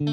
सलाम,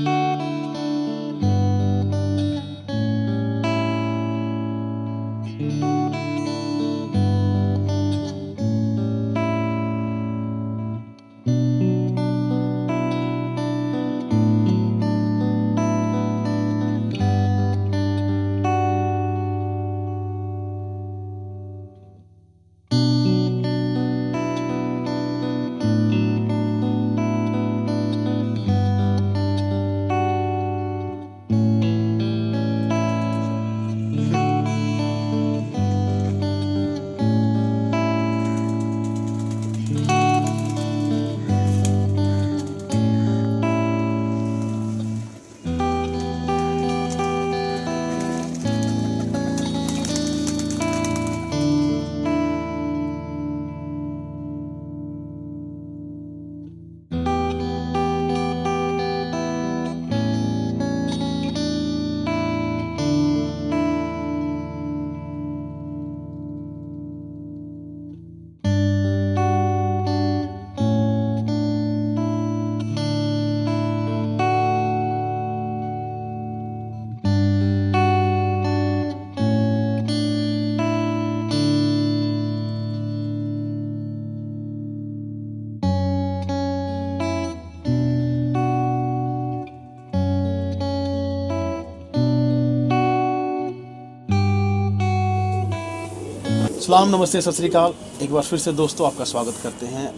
नमस्ते, सत श्री अकाल। एक बार फिर से दोस्तों आपका स्वागत करते हैं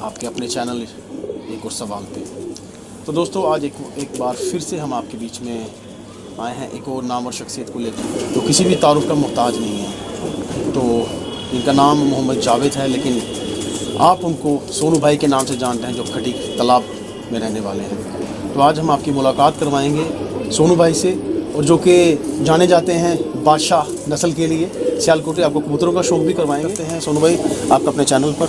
आपके अपने चैनल एक और सवाल पे। तो दोस्तों आज एक बार फिर से हम आपके बीच में आए हैं एक और नाम और शख्सियत को लेकर, तो किसी भी तारुफ का मोहताज नहीं है। तो इनका नाम मोहम्मद जावेद है, लेकिन आप उनको सोनू भाई के नाम से जानते हैं, जो खटी तालाब में रहने वाले हैं। तो आज हम आपकी मुलाकात करवाएंगे सोनू भाई से, और जो कि जाने जाते हैं बादशाह नस्ल के लिए सियालकोटी। आपको कबूतरों का शौक़ भी करवाएंगे हैं सोनू भाई आपका अपने चैनल पर।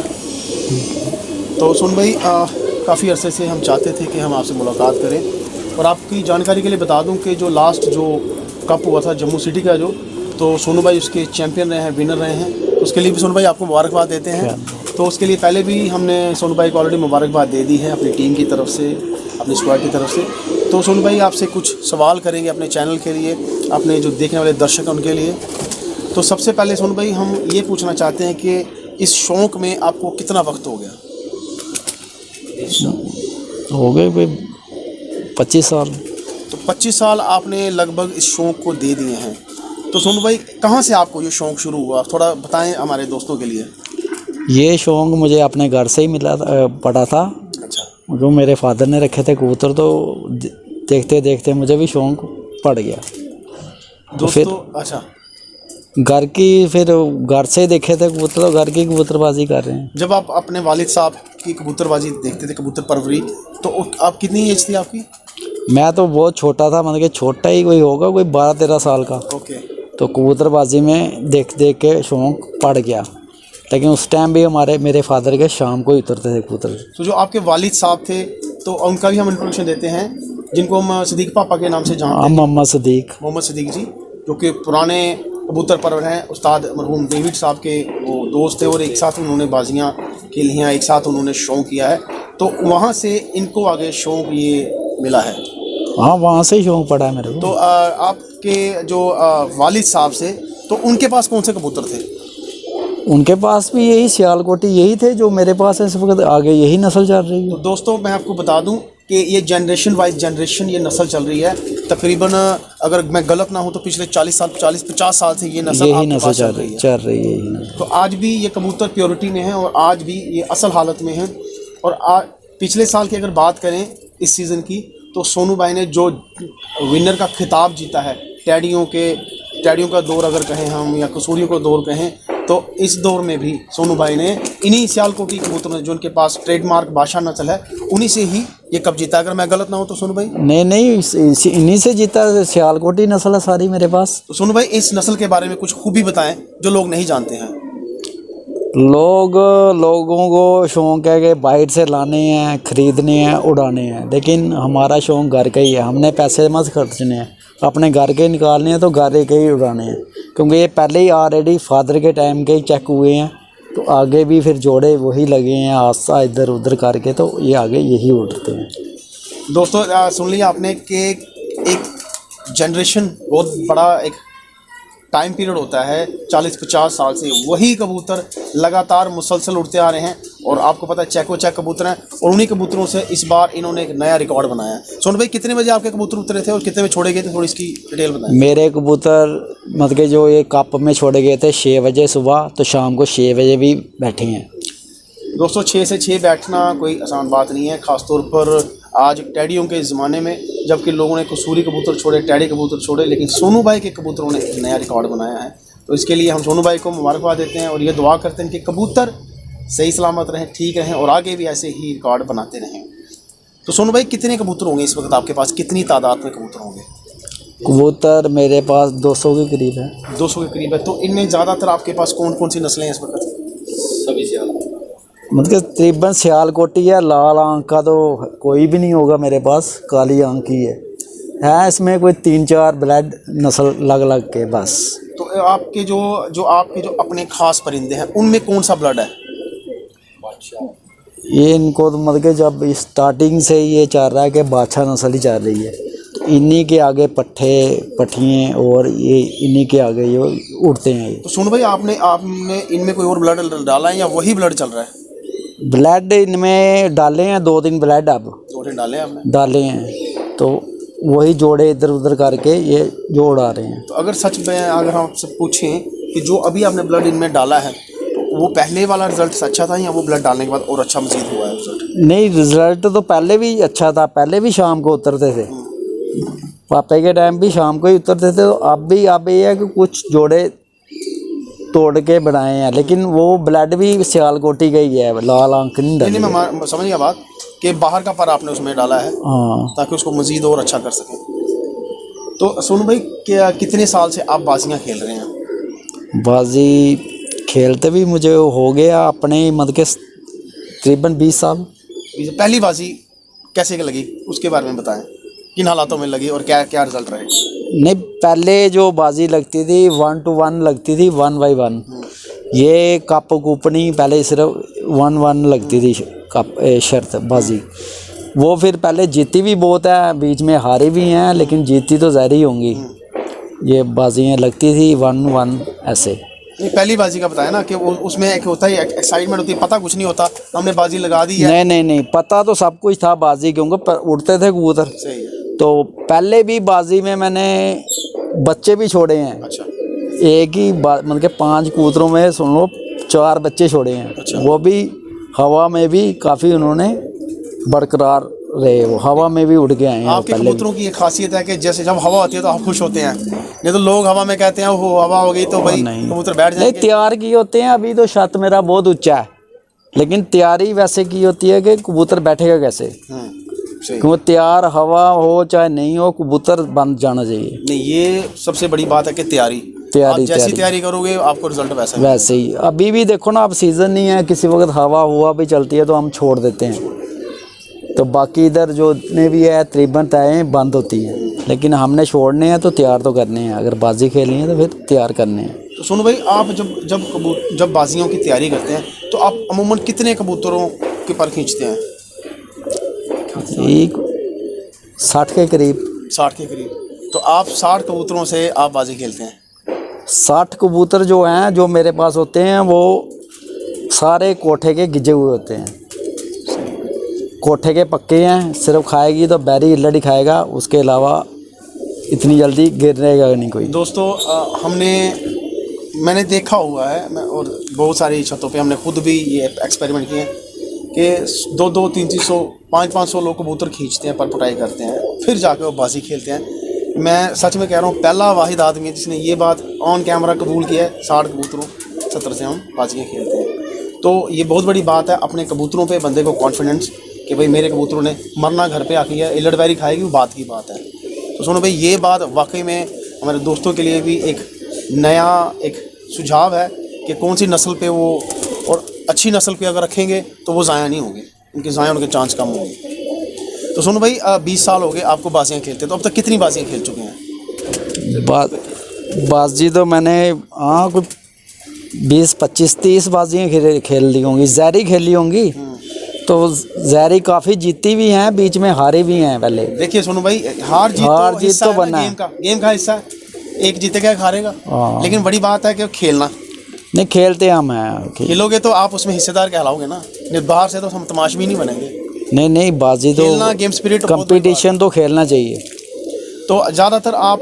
तो सोनू भाई काफ़ी अरसे से हम चाहते थे कि हम आपसे मुलाकात करें, और आपकी जानकारी के लिए बता दूं कि जो लास्ट जो कप हुआ था जम्मू सिटी का, जो तो सोनू भाई उसके चैम्पियन रहे हैं, विनर रहे हैं। तो उसके लिए भी सोनू भाई आपको मुबारकबाद देते हैं। तो उसके लिए पहले भी हमने सोनू भाई को ऑलरेडी मुबारकबाद दे दी है अपनी टीम की तरफ से, अपनी स्क्वाड की तरफ से। तो सोनू भाई आपसे कुछ सवाल करेंगे अपने चैनल के लिए, अपने जो देखने वाले दर्शक हैं उनके लिए। तो सबसे पहले सोनू भाई हम ये पूछना चाहते हैं कि इस शौक़ में आपको कितना वक्त हो गया? हो गए कोई 25 साल। तो 25 साल आपने लगभग इस शौक़ को दे दिए हैं। तो सोनू भाई कहाँ से आपको ये शौक़ शुरू हुआ, थोड़ा बताएं हमारे दोस्तों के लिए। ये शौक़ मुझे अपने घर से ही पड़ा था। अच्छा। जो मेरे फादर ने रखे थे कबूतर, तो देखते देखते मुझे भी शौक़ पड़ गया। तो फिर अच्छा, घर से देखे थे कबूतर, तो घर की कबूतरबाजी कर रहे हैं। जब आप अपने वालिद साहब की कबूतरबाजी देखते थे, कबूतर परवरी, तो आप कितनी एज थी आपकी? मैं तो बहुत छोटा था, मतलब कि छोटा ही कोई होगा, कोई 12-13 साल का। ओके। तो कबूतरबाजी में देख देख के शौक़ पड़ गया। लेकिन उस टाइम भी मेरे फादर के शाम को ही उतरते थे कबूतर। तो जो आपके वालिद साहब थे, तो उनका भी हम इंट्रोडक्शन देते हैं, जिनको हम सदीक पापा के नाम से जानते हैं। मोहम्मद सदीक जी, जो कि पुराने कबूतर परवर हैं। उस्ताद मरहूम डेविड साहब के वो दोस्त थे, और एक साथ उन्होंने बाजियाँ खेली हैं, एक साथ उन्होंने शौक़ किया है। तो वहाँ से इनको आगे शौक़ ये मिला है। हाँ, वहाँ से ही शौक़ पड़ा है मेरे को। तो आपके जो वालिद साहब से, तो उनके पास कौन से कबूतर थे? उनके पास भी यही सियालकोटी यही थे जो मेरे पास है इस वक्त, आगे यही नस्ल चल रही है। तो दोस्तों मैं आपको बता दूं कि ये जनरेशन वाइज जनरेशन ये नस्ल चल रही है। तकरीबन अगर मैं गलत ना हूं तो पिछले 40-50 साल से ये नस्ल यही नस्ल चल रही है। तो आज भी ये कबूतर प्योरिटी में है, और आज भी ये असल हालत में है। और पिछले साल की अगर बात करें इस सीज़न की, तो सोनू भाई ने जो विनर का खिताब जीता है, टैडियों का दौर अगर कहें हम, या कसूरियों का दौर कहें, तो इस दौर में भी सोनू भाई ने इन्हीं सियालकोटी कबूतर में, जो उनके पास ट्रेडमार्क बादशाह नस्ल है, उन्हीं से ही ये कब जीता। अगर मैं गलत ना हो तो सोनू भाई? नहीं, इन्हीं से जीता। सियालकोटी नस्ल है सारी मेरे पास। तो सोनू भाई इस नस्ल के बारे में कुछ खूबी बताएं जो लोग नहीं जानते हैं। लोगों को शौक़ है कि बाहर से लाने हैं, ख़रीदने हैं, उड़ाने हैं, लेकिन हमारा शौक़ घर का ही है। हमने पैसे मत खर्चने हैं, अपने घर के निकालने हैं, तो घर के ही उड़ाने हैं। क्योंकि ये पहले ही ऑलरेडी फादर के टाइम के ही चेक हुए हैं, तो आगे भी फिर जोड़े वही लगे हैं, आस्था इधर उधर करके, तो ये आगे यही उड़ते हैं। दोस्तों सुन लिया आपने कि एक जनरेशन बहुत बड़ा एक टाइम पीरियड होता है, 40-50 साल से वही कबूतर लगातार मुसलसल उड़ते आ रहे हैं और आपको पता है चेको चेक कबूतर हैं और उन्हीं कबूतरों से इस बार इन्होंने एक नया रिकॉर्ड बनाया है। सोनू भाई कितने बजे आपके कबूतर उतरे थे और कितने में छोड़े गए थे, थोड़ी इसकी डिटेल बताएं। मेरे कबूतर मतलब कि जो ये कप में छोड़े गए थे 6 बजे सुबह, तो शाम को 6 बजे भी बैठे हैं। दोस्तों 6 से 6 बैठना कोई आसान बात नहीं है, ख़ासतौर पर आज टैडियों के ज़माने में, जबकि लोगों ने कसूरी कबूतर छोड़े, टैडी कबूतर छोड़े, लेकिन सोनू भाई के कबूतरों ने एक नया रिकॉर्ड बनाया है। तो इसके लिए हम सोनू भाई को मुबारकबाद देते हैं और ये दुआ करते हैं कि कबूतर सही सलामत रहें, ठीक रहें और आगे भी ऐसे ही रिकॉर्ड बनाते रहें। तो सोनू भाई कितने कबूतर होंगे इस वक्त आपके पास, कितनी तादाद में कबूतर होंगे? कबूतर मेरे पास 200 के करीब है। 200 के करीब है। तो इनमें ज़्यादातर आपके पास कौन कौन सी नस्लें हैं इस वक्त? सभी सियाल, मतलब तकरीबन सियालकोटी है, लाल आंख का तो कोई भी नहीं होगा मेरे पास, काली आंख की है इसमें कोई 3-4 ब्लड नस्ल अलग अलग के बस। तो आपके जो अपने खास परिंदे हैं उनमें कौन सा ब्लड है? ये इनको तो मतलब कि जब स्टार्टिंग से ये चल रहा है कि बादशाह नस्ल ही चल रही है, तो इन्हीं के आगे पट्ठे पट्ठियाँ और ये इन्हीं के आगे ये उड़ते हैं। तो सुन भाई आपने इनमें कोई और ब्लड डाला है या वही ब्लड चल रहा है? ब्लड इनमें डाले हैं 2-3 ब्लड, अब 2 डाले हैं आपने? डाले हैं, तो वही जोड़े इधर उधर करके ये जोड़ आ रहे हैं। तो अगर सच में अगर हम आपसे पूछें कि जो अभी आपने ब्लड इनमें डाला है, तो वो पहले वाला रिजल्ट अच्छा था या वो ब्लड डालने के बाद और अच्छा मजीद हुआ है रिजल्ट? नहीं, रिजल्ट तो पहले भी अच्छा था, पहले भी शाम को उतरते थे, पापा के टाइम भी शाम को ही उतरते थे। तो अब ये है कि कुछ जोड़े तोड़ के बनाए हैं, लेकिन वो ब्लड भी सियालकोटी का ही है, लाल आंख नहीं डाली। मैं समझ गया बात कि बाहर का पर आपने उसमें डाला है ताकि उसको मजीद और अच्छा कर सकें। तो सोनू भाई क्या कितने साल से आप बाजियाँ खेल रहे हैं? बाजी खेलते भी मुझे हो गया अपने मतलब के तकरीबन 20 साल। पहली बाजी कैसे लगी उसके बारे में बताएं, किन हालातों में लगी और क्या क्या रिजल्ट रहे? नहीं, पहले जो बाजी लगती थी 1 to 1 लगती थी, 1 by 1। ये कप कूपनी पहले सिर्फ 1-1 लगती थी कप शर्त बाजी। वो फिर पहले जीती भी बहुत है, बीच में हारी भी हैं, लेकिन जीती तो ज़्यादा ही होंगी। ये बाजियाँ लगती थी 1-1 ऐसे। नहीं, पहली बाजी का बताया ना कि उसमें एक होता है एक्साइटमेंट होती है, पता कुछ नहीं होता, हमने बाजी लगा दी है। नहीं, पता तो सब कुछ था बाजी, क्योंकि उड़ते थे कबूतर। सही है। तो पहले भी बाजी में मैंने बच्चे भी छोड़े हैं। अच्छा। एक ही मतलब के 5 कबूतरों में सुन लो 4 बच्चे छोड़े हैं। अच्छा। वो भी हवा में भी काफ़ी उन्होंने बरकरार रहे, वो हवा में भी उड़ के आए हैं। आपके कबूतरों की ये खासियत है कि जैसे जब हवा होती है तो आप खुश होते हैं, नहीं तो लोग हवा में कहते हैं वो हवा हो गई तो भाई कबूतर बैठ जाएंगे। नहीं, तैयार की होते हैं। अभी तो छत मेरा बहुत ऊंचा है, लेकिन तैयारी वैसे की होती है कि कबूतर बैठेगा कैसे, क्योंकि तैयार हवा हो चाहे नहीं हो, कबूतर बंद जाना चाहिए। नहीं, ये सबसे बड़ी बात है कि तैयारी जैसी तैयारी करोगे आपको रिजल्ट वैसे ही। अभी भी देखो ना, अब सीज़न नहीं है, किसी वक्त हवा भी चलती है तो हम छोड़ देते हैं, तो बाकी इधर जो ने भी है तकरीबन तय बंद होती हैं, लेकिन हमने छोड़ने हैं तो तैयार तो करने हैं। अगर बाजी खेलनी है तो फिर तैयार करने हैं। तो सुनो भाई, आप जब बाजियों की तैयारी करते हैं तो आप अमूमन कितने कबूतरों के पर खींचते हैं? 60 के करीब। 60 के करीब। तो आप 60 कबूतरों से आप बाजी खेलते हैं? 60 कबूतर जो हैं, जो मेरे पास होते हैं, वो सारे कोठे के गिजे हुए होते हैं। कोठे के पक्के हैं, सिर्फ खाएगी तो बैरी लड़ी खाएगा, उसके अलावा इतनी जल्दी गिरेगा नहीं कोई। दोस्तों मैंने देखा हुआ है, और बहुत सारी छतों पे हमने खुद भी ये एक्सपेरिमेंट किए हैं कि 200, 300, 500 लोग कबूतर खींचते हैं, परपुटाई करते हैं, फिर जाके वो बाजी खेलते हैं। मैं सच में कह रहा हूँ, पहला वाहिद आदमी है जिसने ये बात ऑन कैमरा कबूल किया है, 60 कबूतरों 70 से हम बाजियाँ खेलते हैं। तो ये बहुत बड़ी बात है, अपने कबूतरों पे बंदे को कॉन्फिडेंस कि भाई मेरे कबूतरों ने मरना घर पे आके है, इलट बैरी खाएगी, वो बात की बात है। तो सुनो भाई, ये बात वाकई में हमारे दोस्तों के लिए भी एक नया एक सुझाव है कि कौन सी नस्ल पे वो, और अच्छी नस्ल पे अगर रखेंगे तो वो ज़ाया नहीं होगी, उनके ज़ाया होने के चांस कम होंगे। तो सुनो भाई, 20 साल हो गए आपको बाजियाँ खेलते, तो अब तक कितनी बाजियाँ खेल चुके हैं? बाजी तो मैंने कुछ 20, 25, 30 बाजियाँ खेल ली होंगी, ज़ारी खेली होंगी। तो ज़हरी काफ़ी जीती भी हैं, बीच में हारी भी हैं पहले। देखिए सोनू भाई, हार जीत हार जीत हिस्सा तो है ना बनना है। गेम का हिस्सा है। एक जीतेगा एक हारेगा, हाँ। लेकिन बड़ी बात है कि खेलना, नहीं खेलते हम हैं खेलोगे तो आप उसमें हिस्सेदार कहलाओगे ना। नहीं बाहर से तो हम तमाशबी नहीं बनेंगे। नहीं नहीं, बाजी तो खेलना, गेम स्पिरिट बहुत बड़ी बात कंपटीशन तो खेलना चाहिए। है। तो ज़्यादातर आप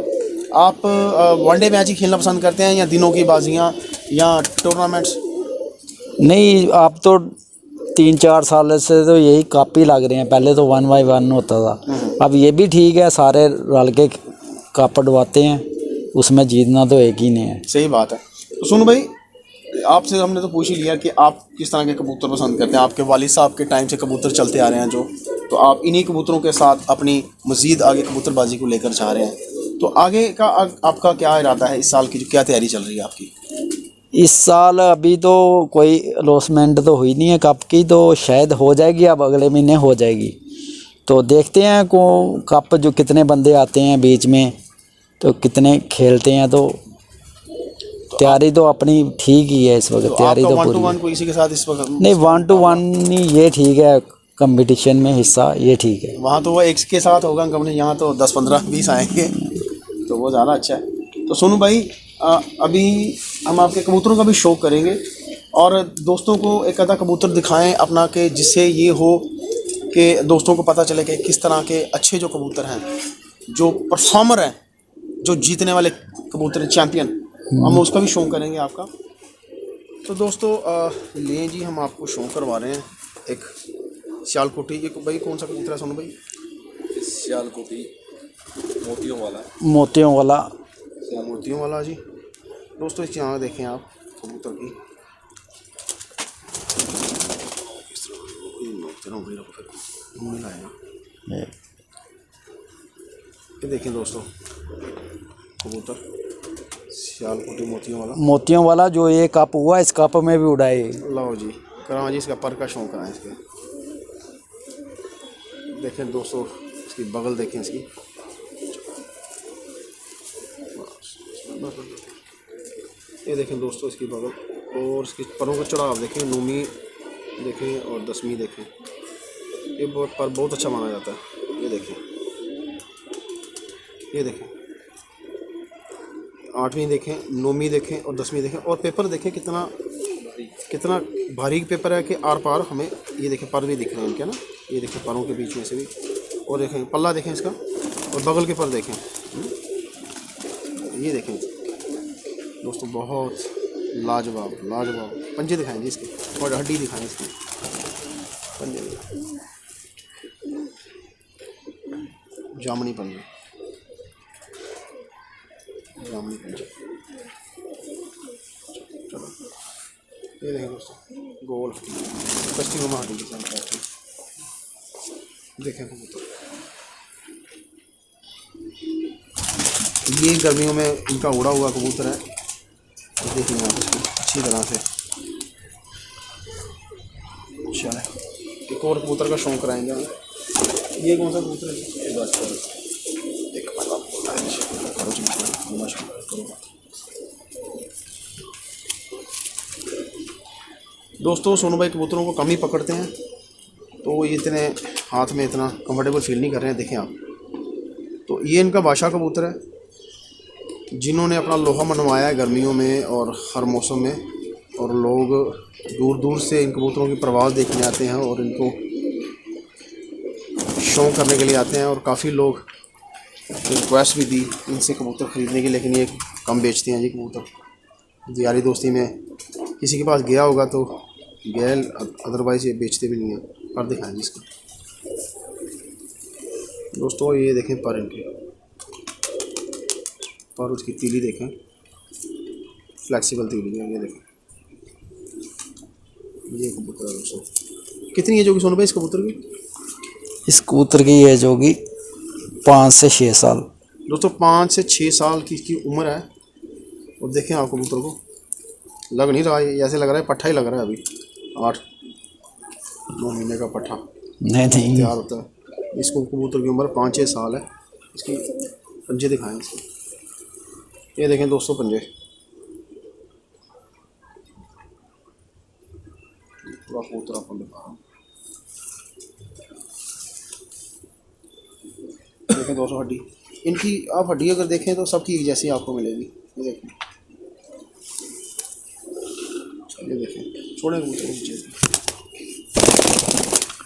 वनडे मैच ही खेलना पसंद करते हैं, या दिनों की बाजियाँ, या टूर्नामेंट्स? नहीं, आप तो 3-4 साल से तो यही कप ही लग रहे हैं। पहले तो 1x1 होता था, अब ये भी ठीक है, सारे रल के कप डवाते हैं, उसमें जीतना तो एक ही नहीं है। सही बात है। तो सुनो भाई, आपसे हमने तो पूछ ही लिया कि आप किस तरह के कबूतर पसंद करते हैं। आपके वालिद साहब के टाइम से कबूतर चलते आ रहे हैं जो, तो आप इन्हीं कबूतरों के साथ अपनी मज़ीद आगे कबूतरबाजी को लेकर जा रहे हैं। तो आगे का आपका क्या इरादा है? इस साल की जो क्या तैयारी चल रही है आपकी? इस साल अभी तो कोई अलॉटमेंट तो हुई नहीं है कप की, तो शायद हो जाएगी, अब अगले महीने हो जाएगी। तो देखते हैं को कप जो कितने बंदे आते हैं बीच में, तो कितने खेलते हैं। तो तैयारी तो अपनी ठीक ही है इस वक्त, तैयारी आपका तो 1 to पूरी 1 को इसी के साथ इस वक्त? नहीं, 1-1 नहीं, ये ठीक है, कंपटीशन में हिस्सा ये ठीक है। वहाँ तो वो एक के साथ होगा कंपनी, यहाँ तो 10-15-20 आएंगे, तो वो ज़्यादा अच्छा है। तो सोनू भाई, अभी हम आपके कबूतरों का भी शौक करेंगे, और दोस्तों को एक आधा कबूतर दिखाएं अपना, के जिससे ये हो कि दोस्तों को पता चले कि किस तरह के अच्छे जो कबूतर हैं, जो परफॉर्मर हैं, जो जीतने वाले कबूतर हैं, चैम्पियन, हम उसका भी शौक करेंगे आपका। तो दोस्तों लें जी, हम आपको शौक करवा रहे हैं एक सियालकोटी। ये भाई कौन सा कबूतर है सोनू भाई? सियालकोटी मोतियों वाला। मोतियों वाला। मोतियों वाला जी। दोस्तों इसकी आँख देखें आप कबूतर की, ये देखें दोस्तों, कबूतर सियालकोटी मोतियों वाला जो ये कप हुआ, इस कप में भी उड़ाए। लाओ जी, कराओ जी, इसका पर का शौक कराएं इसके। देखें दोस्तों, इसकी बगल देखें इसकी, ये देखें दोस्तों इसकी बगल, और इसके परों का चढ़ाव देखें, नूमी देखें और 10वीं देखें। ये बहुत अच्छा माना जाता है। ये देखें, ये देखें 8वीं देखें, 9वीं देखें और 10वीं देखें, और पेपर देखें कितना भारी पेपर है कि आर पार हमें, ये देखें पर भी दिख रहे हैं इनके ना, ये देखें परों के बीच में से भी, और देखें पल्ला देखें इसका, और बगल के पर देखें, ये देखें दोस्तों, बहुत लाजवाब। पंजे दिखाएं जी इसके, और हड्डी दिखाएं इसकी, पंजे जामनी पंजे। चलो ये देखें दोस्तों, गोल कश्ती नुमा हड्डी के साथ देखें कबूतर। ये गर्मियों में इनका उड़ा हुआ कबूतर है, देखेंगे आप इसको अच्छी तरह से। चले एक और कबूतर का शौक कराएंगे हम। ये कौन सा कबूतर है? दोस्तों सोनू भाई कबूतरों को कम ही पकड़ते हैं, तो ये इतने हाथ में इतना कंफर्टेबल फील नहीं कर रहे हैं। देखें आप, तो ये इनका बादशाह कबूतर है, जिन्होंने अपना लोहा मनवाया है गर्मियों में और हर मौसम में, और लोग दूर दूर से इन कबूतरों की परवाज़ देखने आते हैं और इनको शौक करने के लिए आते हैं। और काफ़ी लोग रिक्वेस्ट भी दी इनसे कबूतर ख़रीदने की, लेकिन ये कम बेचते हैं जी कबूतर। यारी दोस्ती में किसी के पास गया होगा तो गया, अदरवाइज़ ये बेचते भी नहीं हैं। पर दिखाएं जी इसका दोस्तों, ये देखें पर इनके, और उसकी तीली देखें, फ्लेक्सिबल तीली है। ये देखें, ये कबूतर है दोस्तों। कितनी एज होगी सोनू भाई इस कबूतर की? इस कबूतर की एज होगी 5 से 6 साल। दोस्तों 5 से 6 साल की इसकी उम्र है। और देखें आप कबूतर को, लग नहीं रहा है, ऐसे लग रहा है पट्ठा ही लग रहा है। अभी 8-9 महीने का पट्ठा नहीं तैयार होता है। इसको कबूतर की उम्र 5-6 साल है। इसकी पंजे दिखाएं इसके, ये देखें दोस्तों पंजे, पूरा कबूतर आपको दिखा रहा हूँ। देखें दोस्तों हड्डी, इनकी आप हड्डी अगर देखें तो सबकी एक जैसी आपको मिलेगी। ये देखें, चलिए देखें, छोड़े नीचे।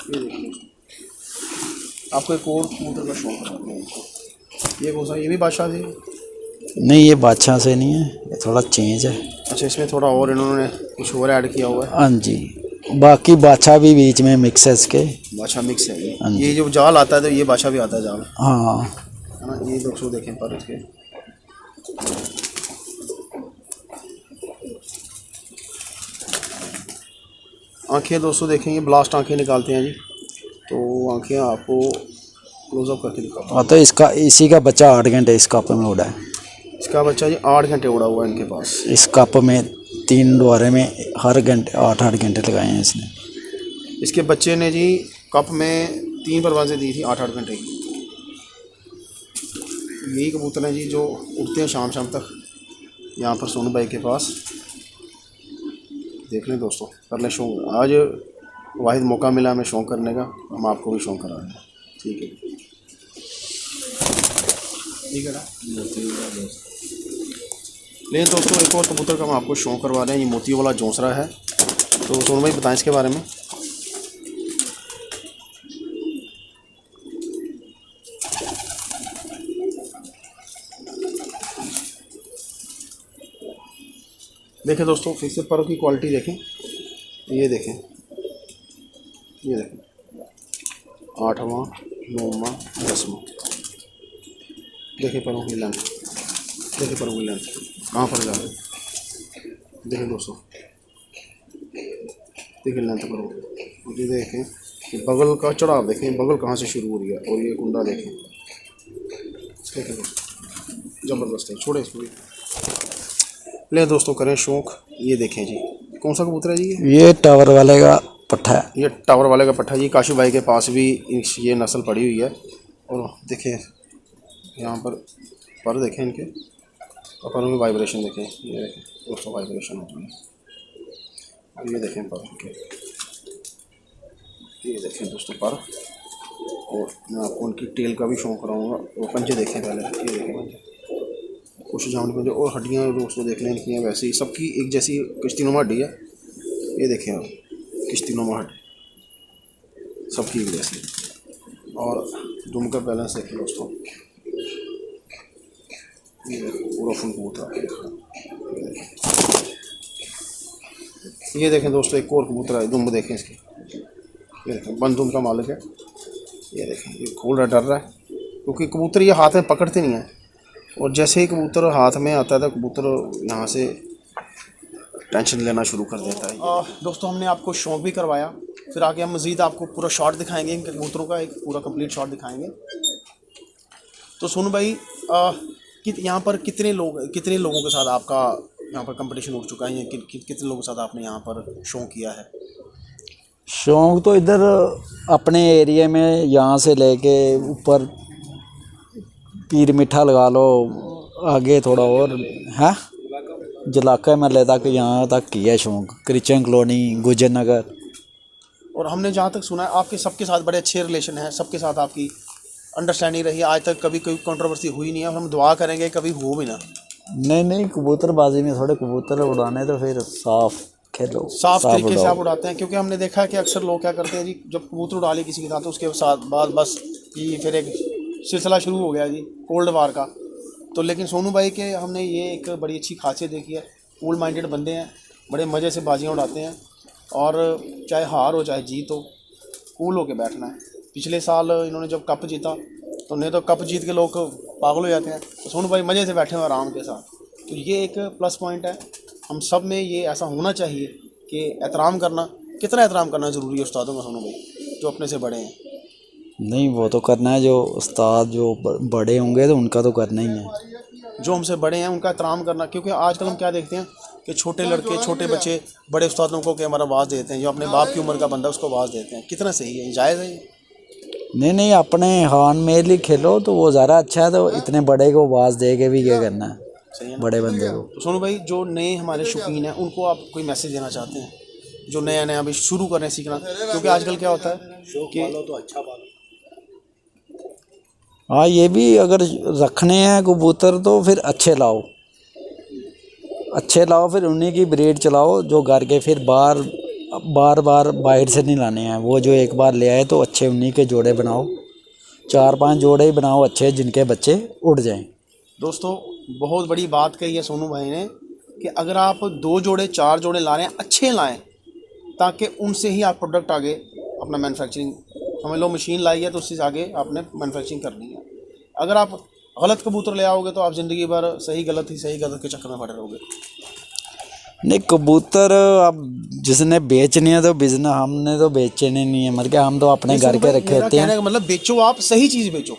ये देखिए आपको एक और कबूतर का शौक है। ये कौन सा, ये भी बादशाह से है? नहीं, ये बादशाह से नहीं है, ये थोड़ा चेंज है। अच्छा, इसमें थोड़ा और इन्होंने कुछ और ऐड किया हुआ है। हाँ जी, बाकी बादशाह भी बीच में मिक्स है इसके। बादशाह मिक्स है ये। हाँ जी। ये जो जाल आता है तो ये बादशाह भी आता है जाल, हाँ, है ना। ये दोस्तों देखें पर इसके, आंखें दोस्तों देखें, ये ब्लास्ट आंखें निकालते हैं जी। तो आंखें आपको क्लोजअप करके दिखाता हूँ। हाँ, तो इसका इसी का बच्चा 8 घंटे इस कप में उड़ा है। इसका बच्चा जी 8 घंटे उड़ा हुआ है इनके पास। इस कप में 3 द्वारे में हर घंटे 8-8 घंटे लगाए हैं इसने। इसके बच्चे ने जी कप में 3 परवाज़ें दी थी 8-8 घंटे की। यही कबूतर हैं जी जो उड़ते हैं शाम शाम तक यहाँ पर सोनू भाई के पास। देख लें दोस्तों, कर लें शौक। आज वाहिद मौका मिला हमें शौक करने का, हम आपको भी शौक करा रहे हैं। ठीक है, ठीक है ना। लेकिन दोस्तों एक और कबूतर का हम आपको शौक करवा रहे हैं। ये मोती वाला जोंसरा है। तो सोनू भाई बताएं इसके बारे में। देखें दोस्तों, फिर से परों की क्वालिटी देखें। ये देखें, ये देखें, 8वां 9वां 10वां। देखें परों की लेंथ, देखें परों की लेंथ कहाँ पर जा रहे हैं। देखें दोस्तों, देखें लेंथ परों। ये देखें कि बगल का चढ़ाव देखें, बगल कहाँ से शुरू हो रही है। और ये कुंडा देखें, देखें दोस्तों, ज़बरदस्त है। छोड़े इसको, ले दोस्तों करें शौक। ये देखें जी, कौन सा कबूतर है जी? ये टावर वाले का पट्ठा है। ये टावर वाले का पट्ठा जी। काशू भाई के पास भी ये नस्ल पड़ी हुई है। और देखें यहाँ पर देखें इनके और परों में वाइब्रेशन देखें। ये देखें दोस्तों, वाइब्रेशन होती है। और ये देखें पर इनके, ये देखें दोस्तों पर। और मैं आपको उनकी टेल का भी शौक कराऊंगा। वो पंजे देखें पहले, ये देखें पंजे, कुछ जामुन पंजे। और हड्डियाँ दोस्तों देख लें इनकी, वैसे ही सबकी एक जैसी किश्तीनुमा हड्डी है। ये देखें आप, किश्तीनुमा हड्डी सबकी एक जैसी। और दुम का बैलेंस देखें दोस्तों, ये पूरा फुल कबूतर। ये देखें दोस्तों, एक और कबूतर है, दुम देखें इसकी। ये देखें, बंद दुम का मालिक है। ये देखें, ये खोल रहा, डर रहा है, क्योंकि कबूतर ये हाथ में पकड़ते नहीं हैं। और जैसे ही कबूतर हाथ में आता है तो कबूतर यहाँ से टेंशन लेना शुरू कर देता है। दोस्तों हमने आपको शौक भी करवाया, फिर आगे हम मज़ीद आपको पूरा शॉट दिखाएंगे इनके कबूतरों का, एक पूरा कंप्लीट शॉट दिखाएंगे। तो सोनू भाई यहाँ पर कितने लोगों के साथ आपका यहाँ पर कंपटीशन हो चुका है, या कितने लोगों के साथ आपने यहाँ पर शौक किया है? शौक तो इधर अपने एरिया में यहाँ से लेके ऊपर पीर मिठा लगा लो, आगे थोड़ा और है जलाका महल तक, यहाँ तक किया शौक। क्रिश्चियन कॉलोनी, गुजर नगर। और हमने जहाँ तक सुना है आपके सबके साथ बड़े अच्छे रिलेशन हैं, सबके साथ आपकी अंडरस्टैंडिंग रही है, आज तक कभी कोई कंट्रोवर्सी हुई नहीं है। हम दुआ करेंगे कभी हो भी ना। नहीं, कबूतरबाजी में थोड़े कबूतर उड़ाने तो फिर साफ खेलो, साफ तरीके से आप उड़ाते हैं। क्योंकि हमने देखा है कि अक्सर लोग क्या करते हैं जी, जब कबूतर उड़ा ली किसी के साथ तो उसके साथ बाद बस ये फिर एक सिलसिला शुरू हो गया जी कोल्ड वार का। तो लेकिन सोनू भाई के हमने ये एक बड़ी अच्छी खासियत देखी है, कूल माइंडेड बंदे हैं, बड़े मज़े से बाजियाँ उड़ाते हैं। और चाहे हार हो चाहे जीत हो, कूल होके बैठना है। पिछले साल इन्होंने जब कप जीता तो नहीं तो कप जीत के लोग पागल हो जाते हैं, तो सोनू भाई मज़े से बैठे हुए आराम के साथ। तो ये एक प्लस पॉइंट है। हम सब में ये ऐसा होना चाहिए कि एहतराम करना, कितना एहतराम करना ज़रूरी है उस्तादों का सोनू भाई, जो अपने से बड़े हैं। नहीं, वो तो करना है, जो उस्ताद जो बड़े होंगे तो उनका तो करना ही है। जो हमसे बड़े हैं उनका एहतराम करना। क्योंकि आजकल हम क्या देखते हैं कि छोटे लड़के, छोटे बच्चे बड़े उस्तादों को हमारा आवाज़ देते हैं, जो अपने बाप की उम्र का बंदा उसको आवाज़ देते हैं। कितना सही है, जायज़ है? नहीं, अपने हान में ही खेलो तो वो ज़्यादा अच्छा है। तो इतने बड़े को आवाज़ दे के भी क्या करना है, सही है बड़े बंदे को। तो सोनू भाई जो नए हमारे शौकीन हैं उनको आप कोई मैसेज देना चाहते हैं, जो नया अभी शुरू कर रहे हैं सीखना? क्योंकि आजकल क्या होता है कि हाँ, ये भी अगर रखने हैं कबूतर तो फिर अच्छे लाओ, अच्छे लाओ, फिर उन्हीं की ब्रीड चलाओ जो घर के, फिर बार बार बाहर से नहीं लाने हैं। वो जो एक बार ले आए तो अच्छे उन्हीं के जोड़े बनाओ, 4-5 जोड़े ही बनाओ अच्छे, जिनके बच्चे उड़ जाएं। दोस्तों बहुत बड़ी बात कही है सोनू भाई ने कि अगर आप 2 जोड़े 4 जोड़े ला रहे हैं, अच्छे लाएं, ताकि उनसे ही आप प्रोडक्ट आगे अपना मैन्युफैक्चरिंग, समझ लो मशीन लाई है तो उससे आगे आपने मैन्युफैक्चरिंग करनी है। अगर आप गलत कबूतर ले आओगे तो आप ज़िंदगी भर सही गलत के चक्कर में पड़े रहोगे। नहीं, कबूतर अब जिसने बेचने हैं तो बिजनेस, हमने तो बेचने नहीं है, मतलब हम तो अपने घर के रखे होते हैं। कहने का मतलब बेचो, आप सही चीज़ बेचो,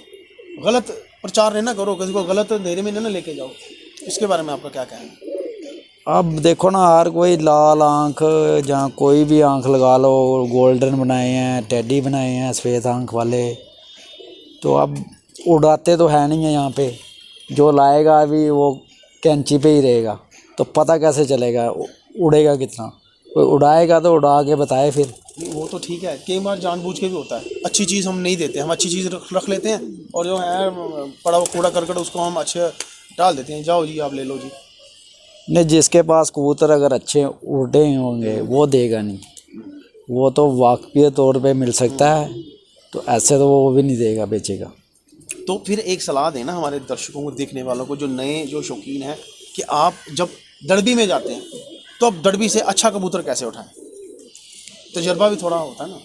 गलत प्रचार नहीं ना करो, किसी को गलत अंधेरे में ना लेके जाओ। इसके बारे में आपका क्या कहना है? अब देखो ना, हर कोई लाल आँख, जहाँ कोई भी आँख लगा लो, गोल्डन बनाए हैं, टेडी बनाए हैं, सफ़ेद आँख वाले, तो अब उड़ाते तो है नहीं है यहाँ पे। जो लाएगा अभी वो कैंची पे ही रहेगा, तो पता कैसे चलेगा उड़ेगा कितना? कोई उड़ाएगा तो उड़ा के बताए फिर। वो तो ठीक है, कई बार जानबूझ के भी होता है, अच्छी चीज़ हम नहीं देते, हम अच्छी चीज़ रख लेते हैं और जो है पड़ा हुआ कूड़ा करकट उसको हम अच्छे डाल देते हैं, जाओ जी आप ले लो जी। नहीं, जिसके पास कबूतर अगर अच्छे उड़े होंगे वो देगा नहीं, वो तो वाकई तौर पे मिल सकता है, तो ऐसे तो वो भी नहीं देगा, बेचेगा। तो फिर एक सलाह देना हमारे दर्शकों को, देखने वालों को, जो नए जो शौकीन हैं, कि आप जब दड़बी में जाते हैं तो अब दड़बी से अच्छा कबूतर कैसे उठाएं? तजर्बा भी थोड़ा होता है ना।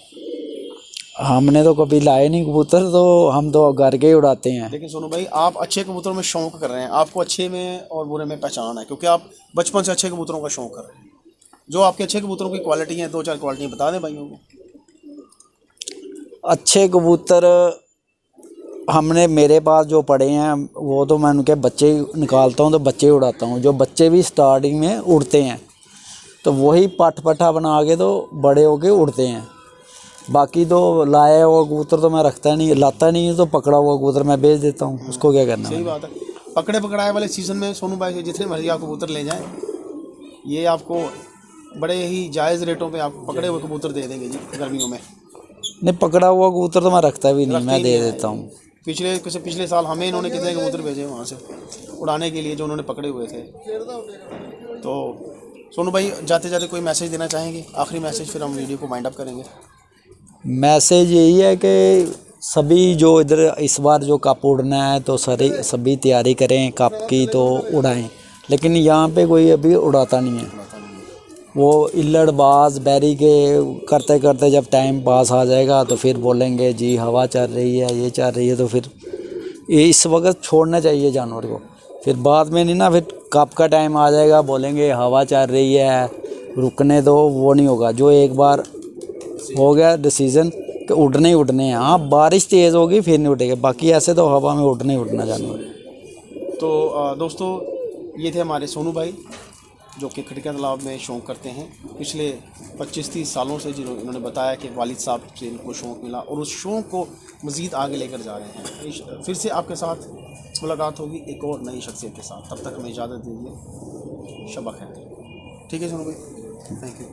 हमने तो कभी लाए नहीं कबूतर, तो हम तो घर के ही उड़ाते हैं। लेकिन सोनू भाई, आप अच्छे कबूतरों में शौक कर रहे हैं, आपको अच्छे में और बुरे में पहचान है, क्योंकि आप बचपन से अच्छे कबूतरों का शौक कर रहे हैं। जो आपके अच्छे कबूतरों की क्वालिटी है, 2-4 क्वालिटी बता दें भाइयों को। अच्छे कबूतर हमने, मेरे पास जो पड़े हैं वो तो मैं उनके बच्चे निकालता हूँ तो बच्चे उड़ाता हूँ। जो बच्चे भी स्टार्टिंग में उड़ते हैं तो वही पट्ठा बना के तो बड़े होके उड़ते हैं। बाकी तो लाया हुआ कबूतर तो मैं रखता नहीं, लाता नहीं, तो पकड़ा हुआ कबूतर मैं बेच देता हूँ, उसको क्या करना। सही बात है। पकड़े पकड़ाए वाले सीज़न में सोनू भाई से जितने मर्जी आप कबूतर ले जाएं, ये आपको बड़े ही जायज़ रेटों पे आपको पकड़े हुए कबूतर दे देंगे जी गर्मियों में। नहीं, पकड़ा हुआ कबूतर तो मैं रखता भी नहीं, मैं दे देता हूँ। पिछले साल हमें इन्होंने कितने कबूतर भेजे वहाँ से उड़ाने के लिए, जो उन्होंने पकड़े हुए थे। तो सोनू भाई, जाते जाते कोई मैसेज देना चाहेंगे, आखिरी मैसेज, फिर हम वीडियो को वाइंड अप करेंगे। मैसेज यही है कि सभी जो इधर इस बार जो कप उड़ना है तो सभी तैयारी करें कप की, तो उड़ाएं। लेकिन यहाँ पे कोई अभी उड़ाता नहीं है, वो इल्लड़बाज बैरी के करते करते जब टाइम पास आ जाएगा तो फिर बोलेंगे जी हवा चल रही है, ये चल रही है, तो फिर ये इस वक्त छोड़ना चाहिए जानवर को। फिर बाद में नहीं ना, फिर कब का टाइम आ जाएगा बोलेंगे हवा चल रही है, रुकने दो, वो नहीं होगा। जो एक बार हो गया डिसीज़न कि उड़ने ही उड़ने हैं, हाँ बारिश तेज़ होगी फिर नहीं उड़ेगा, बाकी ऐसे तो हवा में उड़ने ही उड़ना जानवर। तो दोस्तों, ये थे हमारे सोनू भाई, जो कि खटिका तालाब में शौक़ करते हैं पिछले 25-30 सालों से, जिन्होंने इन्होंने बताया कि वालिद साहब से इनको शौक़ मिला और उस शौक़ को मज़ीद आगे लेकर जा रहे हैं। फिर से आपके साथ मुलाकात होगी एक और नई शख्सियत के साथ, तब तक हमें इजाज़त दीजिए। शब खैर। ठीक है सोनू भाई, थैंक यू।